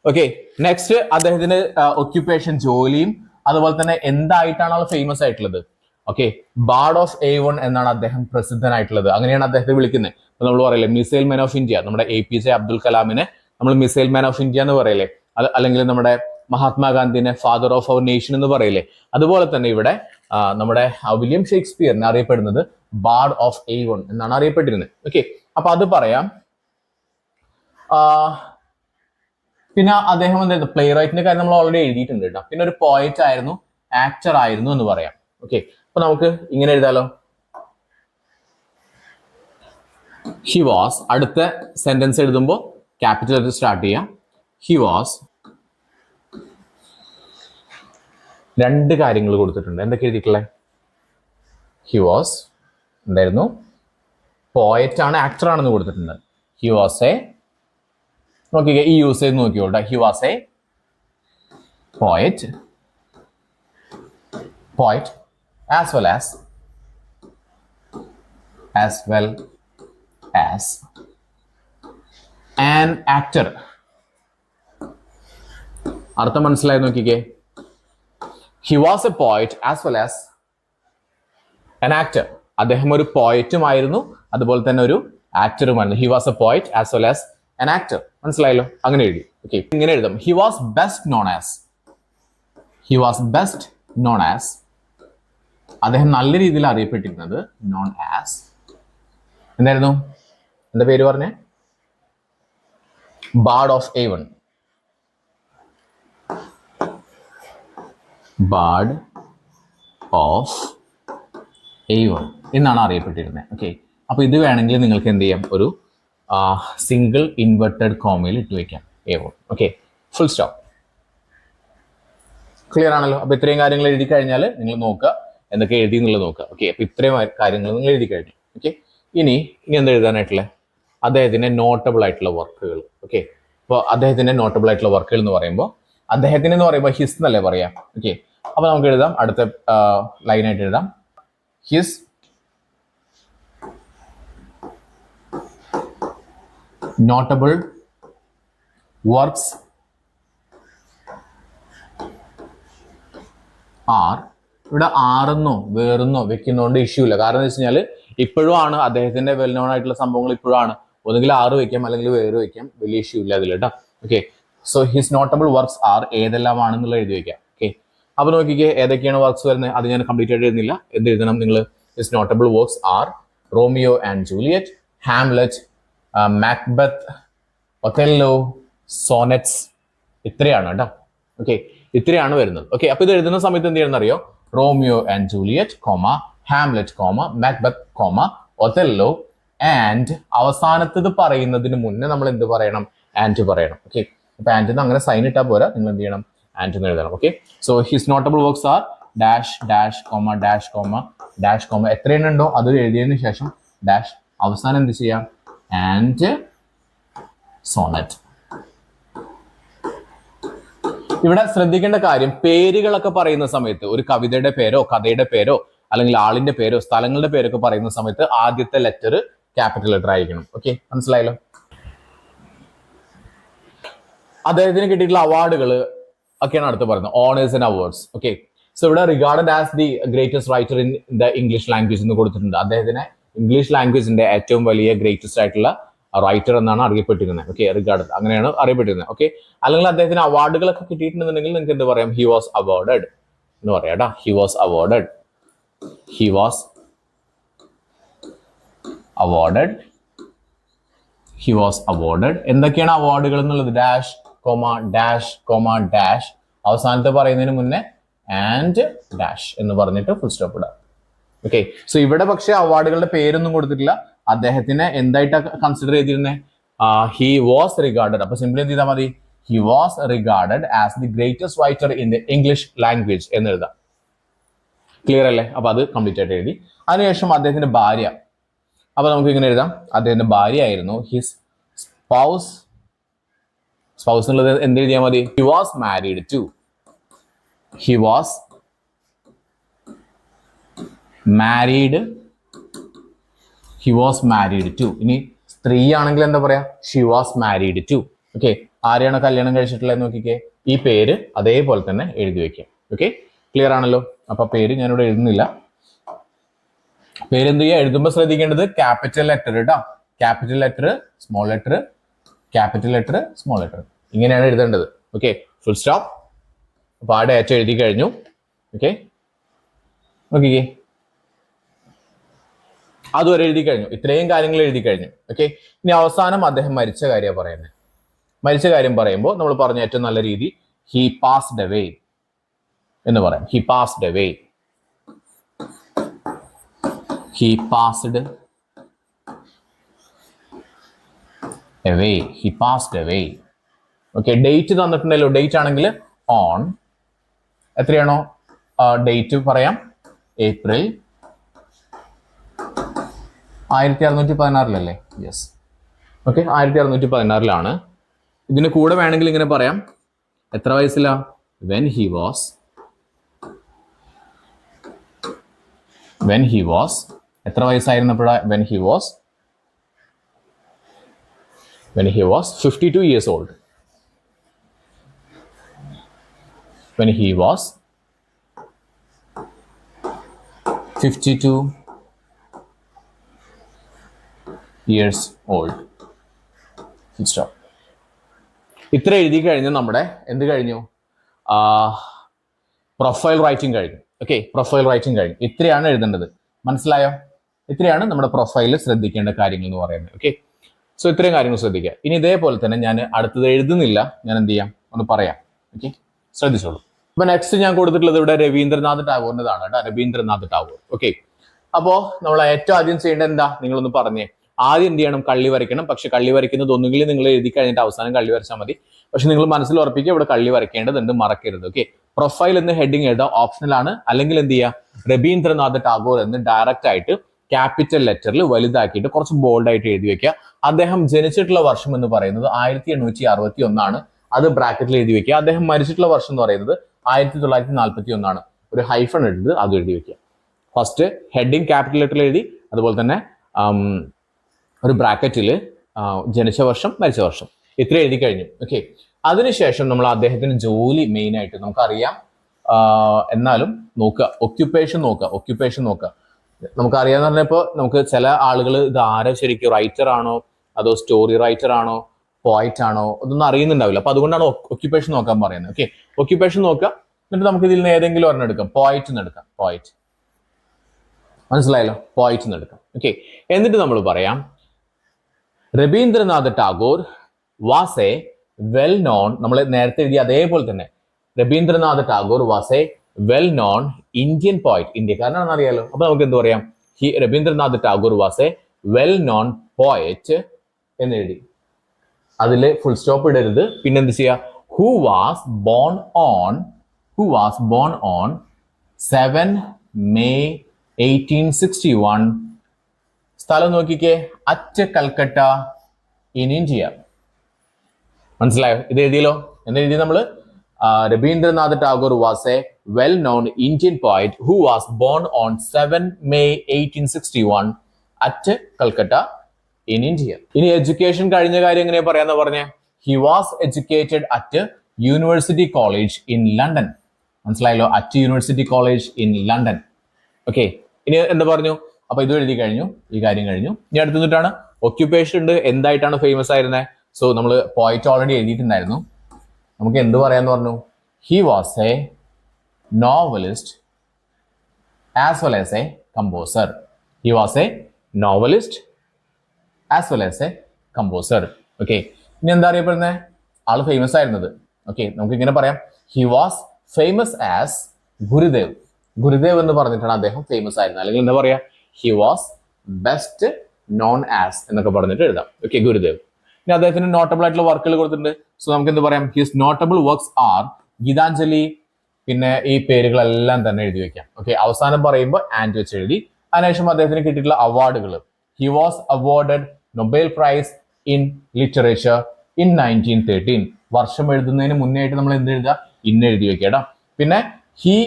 ഓക്കെ, നെക്സ്റ്റ് അദ്ദേഹത്തിന്റെ ഒക്യുപ്പേഷൻ, ജോലിയും അതുപോലെ തന്നെ എന്തായിട്ടാണ് ആൾ ഫേമസ് ആയിട്ടുള്ളത്? ഓക്കെ, ബാർഡ് ഓഫ് A1 എന്നാണ് അദ്ദേഹം പ്രസിദ്ധനായിട്ടുള്ളത്. അങ്ങനെയാണ് അദ്ദേഹത്തെ വിളിക്കുന്നത്. അപ്പൊ നമ്മൾ പറയില്ലേ മിസൈൽ മാൻ ഓഫ് ഇന്ത്യ, നമ്മുടെ APJ അബ്ദുൽ കലാമിനെ നമ്മൾ മിസൈൽ മാൻ ഓഫ് ഇന്ത്യ എന്ന് പറയില്ലേ? അല്ലെങ്കിൽ നമ്മുടെ മഹാത്മാഗാന്ധിനെ ഫാദർ ഓഫ് അവർ നേഷൻ എന്ന് പറയില്ലേ? അതുപോലെ തന്നെ ഇവിടെ നമ്മുടെ വില്യം ഷേക്സ്പിയറിനെ അറിയപ്പെടുന്നത് ബാർഡ് ഓഫ് A1 എന്നാണ് അറിയപ്പെട്ടിരുന്നത്. ഓക്കെ, അപ്പൊ അത് പറയാം. പിന്നെ അദ്ദേഹം എന്തായിരുന്നു? പ്ലേ റൈറ്റിന്റെ കാര്യം നമ്മൾ ഓൾറെഡി എഴുതിയിട്ടുണ്ട് കേട്ടോ. പിന്നെ ഒരു പോയറ്റ് ആയിരുന്നു, ആക്ടർ ആയിരുന്നു എന്ന് പറയാം. ഓക്കെ, അപ്പൊ നമുക്ക് ഇങ്ങനെ എഴുതാലോ. He was. അടുത്ത സെന്റൻസ് എഴുതുമ്പോൾ ക്യാപിറ്റൽ ലെറ്റർ സ്റ്റാർട്ട് ചെയ്യാം. He was. രണ്ട് കാര്യങ്ങൾ കൊടുത്തിട്ടുണ്ട്. എന്തൊക്കെ എഴുതിയിട്ടുള്ളത്? ഹി വാസ് എന്തായിരുന്നു? പോയറ്റ് ആണ്, ആക്ടർ ആണെന്ന് കൊടുത്തിട്ടുണ്ട്. ഹി വാസ് എ, നോക്കിക്കേ ഈ യൂസ് ചെയ്ത് നോക്കിയോട്ടെ. He was a poet, as well as an actor. അർത്ഥം മനസ്സിലായി നോക്കിക്കേ. He was a poet as well as an actor. അദ്ദേഹം ഒരു പോയറ്റും ആയിരുന്നു, അതുപോലെ തന്നെ ഒരു ആക്ടറുമാണ്. ഹി വാസ് എ പോയിറ്റ് as well as an actor. മനസ്സിലായല്ലോ? അങ്ങനെ എഴുതി. ഓക്കെ, ഇങ്ങനെ എഴുതാം. He was best known as, he was best known as, അദ്ദേഹം നല്ല രീതിയിൽ അറിയപ്പെട്ടിരുന്നത് നോൺ ആസ് എന്തായിരുന്നു? എന്താ പേര് പറഞ്ഞേ? Bard of A1, Bard of A1 എന്നാണ് അറിയപ്പെട്ടിരുന്നത്. ഓക്കെ, അപ്പൊ ഇത് വേണമെങ്കിൽ നിങ്ങൾക്ക് എന്ത് ചെയ്യാം? ഒരു സിംഗിൾ ഇൻവെർട്ടഡ് കോമയിൽ ഇട്ട് വെക്കാം, A1. Okay, full stop. Clear ആണല്ലോ? അപ്പൊ ഇത്രയും കാര്യങ്ങൾ എഴുതി കഴിഞ്ഞാൽ നിങ്ങൾ നോക്കുക എന്തൊക്കെ എഴുതി എന്നുള്ളത് നോക്കുക. ഓക്കെ, അപ്പൊ ഇത്രയും കാര്യങ്ങൾ നിങ്ങൾ എഴുതി കഴിഞ്ഞു. ഓക്കെ, ഇനി എന്താ എഴുതാനായിട്ടുള്ളത്? അദ്ദേഹത്തിന്റെ നോട്ടബിൾ ആയിട്ടുള്ള വർക്കുകൾ. ഓക്കെ, അപ്പോൾ അദ്ദേഹത്തിന്റെ നോട്ടബിൾ ആയിട്ടുള്ള വർക്കുകൾ എന്ന് പറയുമ്പോൾ അദ്ദേഹത്തിന് എന്ന് പറയുമ്പോൾ ഹിസ് എന്നല്ലേ പറയാം. ഓക്കെ, അപ്പൊ നമുക്ക് എഴുതാം, അടുത്ത ലൈനായിട്ട് എഴുതാം, ഹിസ് notable works are. ഇവിടെ ആറെന്നോ വേറെന്നോ വെക്കുന്നതുകൊണ്ട് ഇഷ്യൂ ഇല്ല. കാരണം എന്ന് വെച്ച് കഴിഞ്ഞാൽ ഇപ്പോഴും ആണ് അദ്ദേഹത്തിന്റെ വെൽ നോൺ ആയിട്ടുള്ള സംഭവങ്ങൾ ഇപ്പോഴും ആണ്. ഒന്നുകിൽ ആറ് വെക്കാം അല്ലെങ്കിൽ വേറെ വെക്കാം, വലിയ ഇഷ്യൂ ഇല്ല അതിൽ കേട്ടോ. Okay, so his notable works are ഏതെല്ലാമാണെന്നുള്ള എഴുതി വെക്കാം. ഓക്കെ, അപ്പൊ നോക്കിക്കേ ഏതൊക്കെയാണ് വർക്ക്സ് വരുന്നത്. അത് ഞാൻ കംപ്ലീറ്റ് ആയിട്ട് എഴുതുന്നില്ല. എന്ത് എഴുതണം നിങ്ങൾ? His notable works are Romeo and Juliet, Hamlet, Macbeth, Othello, sonnets. ഇത്രയാണ് കേട്ടോ. ഓക്കെ, ഇത്രയാണ് വരുന്നത്. ഓക്കെ, അപ്പൊ ഇത് എഴുതുന്ന സമയത്ത് എന്ത് ചെയ്യണമെന്ന് അറിയോ? Romeo and Juliet, comma, Hamlet, comma, Macbeth, comma, Othello and അവസാനത്തത് പറയുന്നതിന് മുന്നേ നമ്മൾ എന്ത് പറയണം? ആൻഡ് പറയണം. ഓക്കെ, അപ്പൊ ആൻഡ് അങ്ങനെ സൈൻ ഇട്ടാൽ പോരാ, നിങ്ങൾ എന്ത് ചെയ്യണം? ആൻഡ് എന്ന് എഴുതണം. Okay, so his notable works R dash dash comma dash comma dash comma എത്ര എണ്ണം ഉണ്ടോ അത് എഴുതിയതിനു ശേഷം ഡാഷ്, അവസാനം എന്ത് ചെയ്യാം? And sonnet. ഇവിടെ ശ്രദ്ധിക്കേണ്ട കാര്യം, പേരുകളൊക്കെ പറയുന്ന സമയത്ത് ഒരു കവിതയുടെ പേരോ കഥയുടെ പേരോ അല്ലെങ്കിൽ ആളിന്റെ പേരോ സ്ഥലങ്ങളുടെ പേരൊക്കെ പറയുന്ന സമയത്ത് ആദ്യത്തെ ലെറ്റർ ക്യാപിറ്റൽ ലെറ്റർ ആയിരിക്കണം. ഓക്കെ, മനസ്സിലായല്ലോ? അദ്ദേഹത്തിന് കിട്ടിയിട്ടുള്ള അവാർഡുകൾ ഒക്കെയാണ് അടുത്ത് പറയുന്നത്, honours and awards. Okay, so ഇവിടെ regarded as the greatest writer in the English language എന്ന് കൊടുത്തിട്ടുണ്ട്. അദ്ദേഹത്തിന് ഇംഗ്ലീഷ് ലാംഗ്വേജിന്റെ ഏറ്റവും വലിയ ഗ്രേറ്റസ്റ്റ് ആയിട്ടുള്ള റൈറ്റർ എന്നാണ് അറിയപ്പെട്ടിരുന്നത്. ഓക്കെ, റിഗാർഡഡ് അങ്ങനെയാണ് അറിയപ്പെട്ടിരുന്നത്. ഓക്കെ, അല്ലെങ്കിൽ അദ്ദേഹത്തിന് അവാർഡുകളൊക്കെ കിട്ടിയിട്ടുണ്ടെന്നുണ്ടെങ്കിൽ നിങ്ങൾക്ക് എന്ത് പറയാം? ഹി വാസ് അവാർഡഡ് എന്ന് പറയാം കേട്ടോ. He was awarded, he was awarded, he was awarded. എന്തൊക്കെയാണ് അവാർഡുകൾ എന്നുള്ളത്? Dash comma dash comma dash, അവസാനത്തെ പറയുന്നതിന് മുന്നേ ആൻഡ് ഡാഷ് എന്ന് പറഞ്ഞിട്ട് ഫുൾ സ്റ്റോപ്പ് ഇടാം. ഓക്കെ, സോ ഇവിടെ പക്ഷേ അവാർഡുകളുടെ പേരൊന്നും കൊടുത്തിട്ടില്ല. അദ്ദേഹത്തിനെ എന്തായിട്ടാണ് കൺസിഡർ ചെയ്തിരുന്നത്? He was regarded. അപ്പൊ സിംപ്ലി എന്ത് ചെയ്താൽ മതി? He was regarded as the greatest writer in the English language എന്ന് എഴുതാം. ക്ലിയർ അല്ലേ? അപ്പൊ അത് കംപ്ലീറ്റ് ആയിട്ട് എഴുതി. അതിനുശേഷം അദ്ദേഹത്തിന്റെ ഭാര്യ, അപ്പൊ നമുക്ക് ഇങ്ങനെ എഴുതാം, അദ്ദേഹത്തിന്റെ ഭാര്യ ആയിരുന്നു ഹിസ് സ്പൗസ്. സ്പൗസ് എന്നുള്ളത് എന്ത് എഴുതിയാൽ മതി? He was married to, he was married, he was married to. ഇനി സ്ത്രീ ആണെങ്കിൽ എന്താ പറയാ? She was married to. Okay, ആരെയാണോ കല്യാണം കഴിച്ചിട്ടുള്ളത് നോക്കിക്കേ, ഈ പേര് അതേപോലെ തന്നെ എഴുതി വെക്കാം. ഓക്കെ, ക്ലിയർ ആണല്ലോ? അപ്പൊ പേര് ഞാനിവിടെ എഴുതുന്നില്ല. പേര് എന്ത് ചെയ്യുക? എഴുതുമ്പോൾ ശ്രദ്ധിക്കേണ്ടത് ക്യാപിറ്റൽ ലെറ്റർ കേട്ടോ. Capital letter, small letter, capital letter, small letter, ഇങ്ങനെയാണ് എഴുതേണ്ടത്. Okay, full stop. അപ്പൊ ആ ഡേറ്റ് എഴുതി കഴിഞ്ഞു. ഓക്കെ, നോക്കിക്കേ, അതുവരെ എഴുതി കഴിഞ്ഞു. ഇത്രയും കാര്യങ്ങൾ എഴുതി കഴിഞ്ഞു. ഓക്കെ, ഇനി അവസാനം അദ്ദേഹം മരിച്ച കാര്യമാണ് പറയുന്നത്. മരിച്ച കാര്യം പറയുമ്പോൾ നമ്മൾ പറഞ്ഞ ഏറ്റവും നല്ല രീതി ഹി പാസ്ഡ് അവേ എന്ന് പറയാം. He passed away, he passed away, he passed away. Okay, date തന്നിട്ടുണ്ടല്ലോ. ഡേറ്റ് ആണെങ്കിൽ ഓൺ, എത്രയാണോ ഡേറ്റ് പറയാം, ഏപ്രിൽ 1616 യെസ്. ഓക്കെ, 1616 ഇതിന് കൂടെ വേണമെങ്കിൽ ഇങ്ങനെ പറയാം, എത്ര വയസ്സിലാ? വെൻ ഹി വാസ് എത്ര വയസ്സായിരുന്നപ്പോഴാ? When he was 52 years old. When he was 52 years old. Stop. ഇത്ര എഴുതി കഴിഞ്ഞ് നമ്മുടെ എന്ത് കഴിഞ്ഞു? പ്രൊഫൈൽ റൈറ്റിംഗ് കഴിഞ്ഞു. ഓക്കെ, പ്രൊഫൈൽ റൈറ്റിംഗ് കഴിഞ്ഞു. ഇത്രയാണ് എഴുതേണ്ടത്. മനസ്സിലായോ? ഇത്രയാണ് നമ്മുടെ പ്രൊഫൈലിൽ ശ്രദ്ധിക്കേണ്ട കാര്യങ്ങൾ എന്ന് പറയുന്നത്. ഓക്കെ, സോ ഇത്രയും കാര്യങ്ങൾ ശ്രദ്ധിക്കുക. ഇനി ഇതേപോലെ തന്നെ ഞാൻ അടുത്തത് എഴുതുന്നില്ല, ഞാൻ എന്ത് ചെയ്യാം ഒന്ന് പറയാം. ഓക്കെ, ശ്രദ്ധിച്ചോളൂ. അപ്പൊ നെക്സ്റ്റ് ഞാൻ കൊടുത്തിട്ടുള്ളത് ഇവിടെ രവീന്ദ്രനാഥ് ടാഗോറിൻ്റെതാണ് കേട്ടോ, രവീന്ദ്രനാഥ് ടാഗോർ. ഓക്കെ, അപ്പോ നമ്മൾ ഏറ്റവും ആദ്യം ചെയ്യേണ്ടത് എന്താ, നിങ്ങളൊന്ന് പറഞ്ഞേ. ആദ്യം എന്ത് ചെയ്യണം? കള്ളി വരയ്ക്കണം. പക്ഷെ കള്ളി വരയ്ക്കുന്നത് ഒന്നുകിൽ നിങ്ങൾ എഴുതി കഴിഞ്ഞിട്ട് അവസാനം കള്ളി വരച്ചാൽ മതി. പക്ഷെ നിങ്ങൾ മനസ്സിൽ ഉറപ്പിക്കുക, ഇവിടെ കള്ളി വരയ്ക്കേണ്ടതുണ്ട്, മറക്കരുത്. ഓക്കെ, പ്രൊഫൈൽ എന്ന് ഹെഡിങ് എഴുതാം, ഓപ്ഷണൽ ആണ്. അല്ലെങ്കിൽ എന്ത് ചെയ്യുക, രവീന്ദ്രനാഥ് ടാഗോർ എന്ന് ഡയറക്റ്റ് ആയിട്ട് ക്യാപിറ്റൽ ലെറ്ററിൽ വലുതാക്കിയിട്ട് കുറച്ച് ബോൾഡ് ആയിട്ട് എഴുതി വെക്കുക. അദ്ദേഹം ജനിച്ചിട്ടുള്ള വർഷം എന്ന് പറയുന്നത് 1861 അത് ബ്രാക്കറ്റിൽ എഴുതി വെക്കുക. അദ്ദേഹം മരിച്ചിട്ടുള്ള വർഷം എന്ന് പറയുന്നത് 1941 ഒരു ഹൈഫൺ എടുത്ത് അത് എഴുതി വെക്കുക. ഫസ്റ്റ് ഹെഡിങ് ക്യാപിറ്റൽ ലെറ്ററിൽ എഴുതി, അതുപോലെ തന്നെ ഒരു ബ്രാക്കറ്റിൽ ജനിച്ച വർഷം, മരിച്ച വർഷം, ഇത്ര എഴുതി കഴിഞ്ഞു. ഓക്കെ, അതിനുശേഷം നമ്മൾ അദ്ദേഹത്തിന് ജോലി മെയിൻ ആയിട്ട് നമുക്കറിയാം, എന്നാലും നോക്കുക, ഒക്യുപ്പേഷൻ നോക്കുക. നമുക്കറിയാന്ന് പറഞ്ഞപ്പോൾ നമുക്ക് ചില ആളുകൾ ഇത് ആരോ ശരിക്കും റൈറ്റർ ആണോ അതോ സ്റ്റോറി റൈറ്റർ ആണോ പോയിറ്റ് ആണോ അതൊന്നും അറിയുന്നുണ്ടാവില്ല. അപ്പൊ അതുകൊണ്ടാണ് ഒക്യുപ്പേഷൻ നോക്കാൻ പറയുന്നത്. ഓക്കെ, ഒക്യുപ്പേഷൻ നോക്കുക. എന്നിട്ട് നമുക്ക് ഇതിൽ നിന്ന് ഏതെങ്കിലും ഒരെണ്ണം എടുക്കാം. പോയിറ്റ് എന്ന് എടുക്കാം. പോയിറ്റ്, മനസ്സിലായല്ലോ? പോയിറ്റ് എന്ന് എടുക്കാം. ഓക്കെ, എന്നിട്ട് നമ്മൾ പറയാം Rabindranath Tagore was a well known, നമ്മൾ നേരത്തെ എഴുതിയ അതേപോലെ തന്നെ Rabindranath Tagore was a well known Indian poet. ഇന്ത്യക്കാരനാണെന്ന് അറിയാലോ. അപ്പൊ നമുക്ക് എന്ത് പറയാം? Rabindranath Tagore was a well known poet എന്ന് എഴുതി. അതിൽ ഫുൾ സ്റ്റോപ്പ് ഇടരുത്. പിന്നെ എന്ത് ചെയ്യുക? Who was born on 7 May 1861. സ്ഥലം നോക്കിക്കേ, അറ്റ് കൽക്കട്ട ഇൻ ഇന്ത്യ. മനസ്സിലായോ? ഇത് എഴുതിയല്ലോ. എന്ന് എഴുതി നമ്മള് Rabindranath Tagore was a well known Indian poet who was born on 7 May 1861 at Calcutta in India. ഇനി എഡ്യൂക്കേഷൻ കഴിഞ്ഞ കാര്യം എങ്ങനെയാ പറയാന്ന് പറഞ്ഞേ? He was educated at University College in London. മനസ്സിലായല്ലോ? At University College in London. Okay, ഇനി എന്താ പറഞ്ഞു? അപ്പൊ ഇത് എഴുതി കഴിഞ്ഞു, ഈ കാര്യം കഴിഞ്ഞു. ഇനി അടുത്തിട്ടാണ് ഒക്യുപ്പേഷൻ ഉണ്ട്. എന്തായിട്ടാണ് ഫേമസ് ആയിരുന്നത്? സോ നമ്മൾ പോയിറ്റ് ഓൾറെഡി എഴുതിയിട്ടുണ്ടായിരുന്നു. നമുക്ക് എന്ത് പറയാന്ന് പറഞ്ഞു? He was A novelist as well as A composer. He was A novelist as well as A composer. Okay, ഇനി എന്താ അറിയപ്പെടുന്നത്? ആള് ഫേമസ് ആയിരുന്നത്. ഓക്കെ, നമുക്ക് ഇങ്ങനെ പറയാം, he was famous as Gurudev. Gurudev എന്ന് പറഞ്ഞിട്ടാണ് അദ്ദേഹം ഫേമസ് ആയിരുന്നത്. അല്ലെങ്കിൽ എന്താ പറയാ? He was best known as എന്നൊക്കെ പറഞ്ഞിട്ട് എഴുതാം. ഓക്കെ, ഗുരുദേവ്. ഇനി അദ്ദേഹത്തിന് നോട്ടബിൾ ആയിട്ടുള്ള വർക്കുകൾ കൊടുത്തിട്ടുണ്ട്. സോ നമുക്ക് എന്ത് പറയാം? His notable works are Gitanjali. പിന്നെ ഈ പേരുകളെല്ലാം തന്നെ എഴുതി വെക്കാം. ഓക്കെ, അവസാനം പറയുമ്പോൾ ആൻഡ് വെച്ച് എഴുതി. അതിനുശേഷം അദ്ദേഹത്തിന് കിട്ടിയിട്ടുള്ള അവാർഡുകൾ. He was awarded Nobel prize in literature in 1913. വർഷം എഴുതുന്നതിന് മുന്നേ ആയിട്ട് നമ്മൾ എന്ത് എഴുതുക? ഇന്ന് എഴുതി വെക്കാം. പിന്നെ he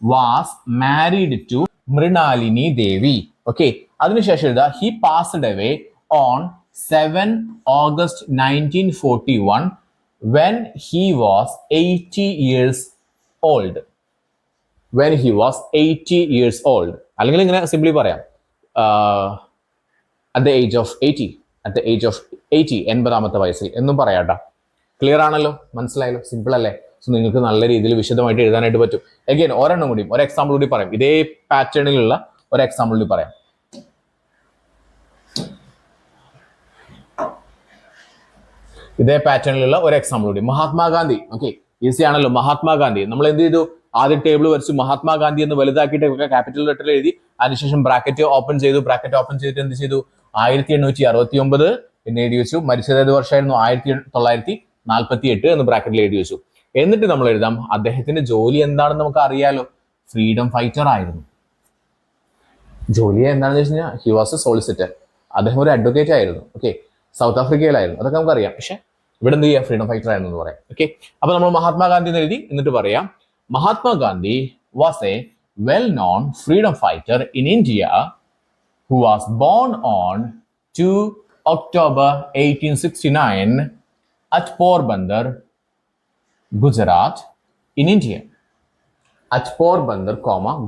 was married to Mrinalini Devi. Okay, അതിനുശേഷം എഴുതുക he passed away on 7 August 1941 when he was 80 years old. When he was 80 years old. അല്ലെങ്കിൽ ഇങ്ങനെ സിംപ്ലി പറയാം, at the age of 80. At the age of 80, 80ാമത്തെ വയസ്സിൽ എന്നും പറയാട്ടാ. ക്ലിയർ ആണല്ലോ? മനസ്സിലായല്ലോ? സിമ്പിൾ അല്ലേ? സോ നിങ്ങൾക്ക് നല്ല രീതിയിൽ വിശദമായിട്ട് എഴുതാനായിട്ട് പറ്റും. എഗെയിൻ ഒരെണ്ണം കൂടി, ഒരു എക്സാമ്പിൾ കൂടി പറയാം. ഇതേ പാറ്റേണിലുള്ള ഒരു എക്സാമ്പിൾ കൂടി പറയാം. മഹാത്മാഗാന്ധി. ഓക്കെ, ഈസി ആണല്ലോ. മഹാത്മാഗാന്ധി നമ്മൾ എന്ത് ചെയ്തു? ആദ്യം ടേബിൾ വരച്ചു, മഹാത്മാഗാന്ധി എന്ന് വലുതാക്കിയിട്ട് ക്യാപിറ്റൽ ലെറ്ററിൽ എഴുതി. അതിനുശേഷം ബ്രാക്കറ്റ് ഓപ്പൺ ചെയ്തു. ബ്രാക്കറ്റ് ഓപ്പൺ ചെയ്തിട്ട് എന്ത് ചെയ്തു? 1869 എന്ന് എഴുതി വെച്ചു. മരിച്ചത് ഏത് വർഷമായിരുന്നു? 1948 എന്ന് ബ്രാക്കറ്റിൽ എഴുതി വെച്ചു. എന്നിട്ട് നമ്മൾ എഴുതാം അദ്ദേഹത്തിന്റെ ജോലി എന്താണെന്ന് നമുക്ക് അറിയാലോ. ഫ്രീഡം ഫൈറ്റർ ആയിരുന്നു. ജോലി എന്താണെന്ന് വെച്ച് കഴിഞ്ഞാൽ ഹി വാസ് എ സോളിസിറ്റർ. അദ്ദേഹം ഒരു അഡ്വക്കേറ്റ് ആയിരുന്നു. ഓക്കെ, സൗത്ത് ആഫ്രിക്കയിലായിരുന്നു. അതൊക്കെ നമുക്കറിയാം. പക്ഷെ ഇവിടെ എന്ത് ചെയ്യാം? ഫ്രീഡം ഫൈറ്റർ ആയിരുന്നു എന്ന് പറയാം. ഓക്കെ, അപ്പൊ നമ്മൾ മഹാത്മാഗാന്ധി എന്ന് എഴുതി. എന്നിട്ട് പറയാം Mahatma Gandhi was a well non freedom fighter in India who was born on 2 October 1869 at Porbandar, Gujarat in India. At Porbandar,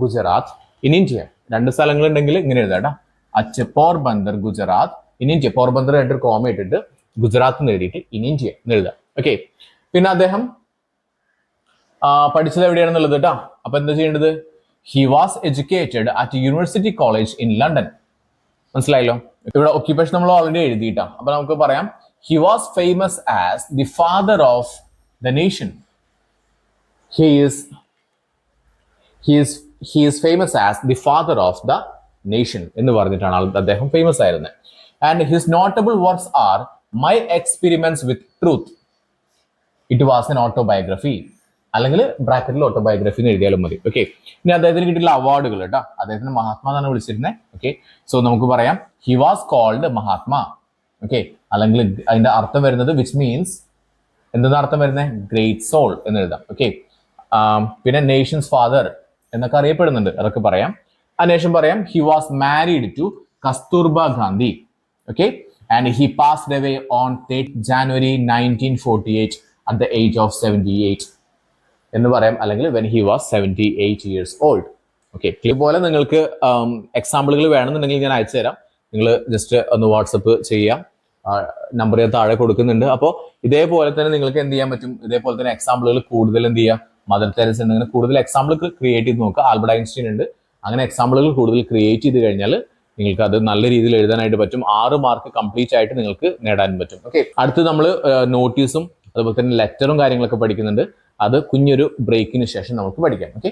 Gujarat in India. രണ്ട് സ്ഥലങ്ങൾ ഉണ്ടെങ്കിൽ ഇങ്ങനെ എഴുതാം. At Porbandar, Gujarat in India, Porbandar ആയിട്ട് ഒരു കോമ ഇട്ടിട്ട് ഗുജറാത്ത് എന്ന് എഴുതിയിട്ട് ഇൻ ഇന്ത്യ എന്ന് എഴുതാം. ഓക്കെ, പിന്നെ അദ്ദേഹം പഠിച്ചത് എവിടെയാണെന്നുള്ളത് കേട്ടോ. അപ്പൊ എന്താ ചെയ്യേണ്ടത്? He was educated at University College in London. മനസ്സിലായല്ലോ? ഇവിടെ ഒക്യുപ്പേഷൻ നമ്മൾ ഓൾറെഡി എഴുതിയിട്ടാ. അപ്പൊ നമുക്ക് പറയാം he was famous as the father of the nation. He is famous as the father of the nation എന്ന് പറഞ്ഞിട്ടാണ് അദ്ദേഹം ഫേമസ് ആയിരുന്നത്. And his notable works are my experiments with truth, it was an autobiography, അല്ലെങ്കിൽ ബ്രാക്കറ്റിൽ ഓട്ടോബയോഗ്രഫി എന്ന് എഴുതിയാലും മതി. ഓക്കെ, ഇനി അദ്ദേഹത്തിന് കിട്ടിയുള്ള അവാർഡുകൾ കേട്ടോ. അദ്ദേഹത്തിന് മഹാത്മാ എന്നാണ് വിളിച്ചിരുന്നത്. ഓക്കെ, സോ നമുക്ക് പറയാം he was called Mahatma. Okay, അല്ലെങ്കിൽ അതിന്റെ അർത്ഥം വരുന്നത് വിച്ച് മീൻസ്, എന്തെന്ന് അർത്ഥം വരുന്നത്? ഗ്രേറ്റ് സോൾ എന്ന് എഴുതാം. ഓക്കെ, പിന്നെ നേഷൻസ് ഫാദർ എന്നൊക്കെ അറിയപ്പെടുന്നുണ്ട്, അതൊക്കെ പറയാം. അതിനുശേഷം പറയാം he was married to Kasturba Gandhi. Okay, and he passed away on 3rd January 1948 at the age of 78 എന്ന് പറയാം, അല്ലെങ്കിൽ when he was 78 years old. Okay, ഇതുപോലെ നിങ്ങൾക്ക് എക്സാമ്പിളുകൾ വേണമെന്നുണ്ടെങ്കിൽ ഞാൻ അയച്ചു തരാം. നിങ്ങൾ ജസ്റ്റ് ഒന്ന് വാട്സപ്പ് ചെയ്യാം, നമ്പർ ഞാൻ താഴെ കൊടുക്കുന്നുണ്ട്. അപ്പോൾ ഇതേപോലെ തന്നെ നിങ്ങൾക്ക് എന്ത് ചെയ്യാൻ പറ്റും? ഇതേപോലെ തന്നെ എക്സാമ്പിളുകൾ കൂടുതൽ എന്ത് ചെയ്യുക? മദർ തെരേസ അങ്ങനെ കൂടുതൽ എക്സാമ്പിൾ ക്രിയേറ്റ് ചെയ്ത് നോക്കുക. ആൽബർട്ട് ഐൻസ്റ്റീൻ ഉണ്ട്. അങ്ങനെ എക്സാമ്പിളുകൾ കൂടുതൽ ക്രിയേറ്റ് ചെയ്ത് കഴിഞ്ഞാൽ നിങ്ങൾക്ക് അത് നല്ല രീതിയിൽ എഴുതാനായിട്ട് പറ്റും. 6 മാർക്ക് കംപ്ലീറ്റ് ആയിട്ട് നിങ്ങൾക്ക് നേടാൻ പറ്റും. ഓക്കെ, അടുത്ത് നമ്മൾ നോട്ടീസും അതുപോലെ തന്നെ ലെറ്ററും കാര്യങ്ങളൊക്കെ പഠിക്കുന്നുണ്ട്. അത് കുഞ്ഞൊരു ബ്രേക്കിന് ശേഷം നമുക്ക് പഠിക്കാം. ഓക്കെ.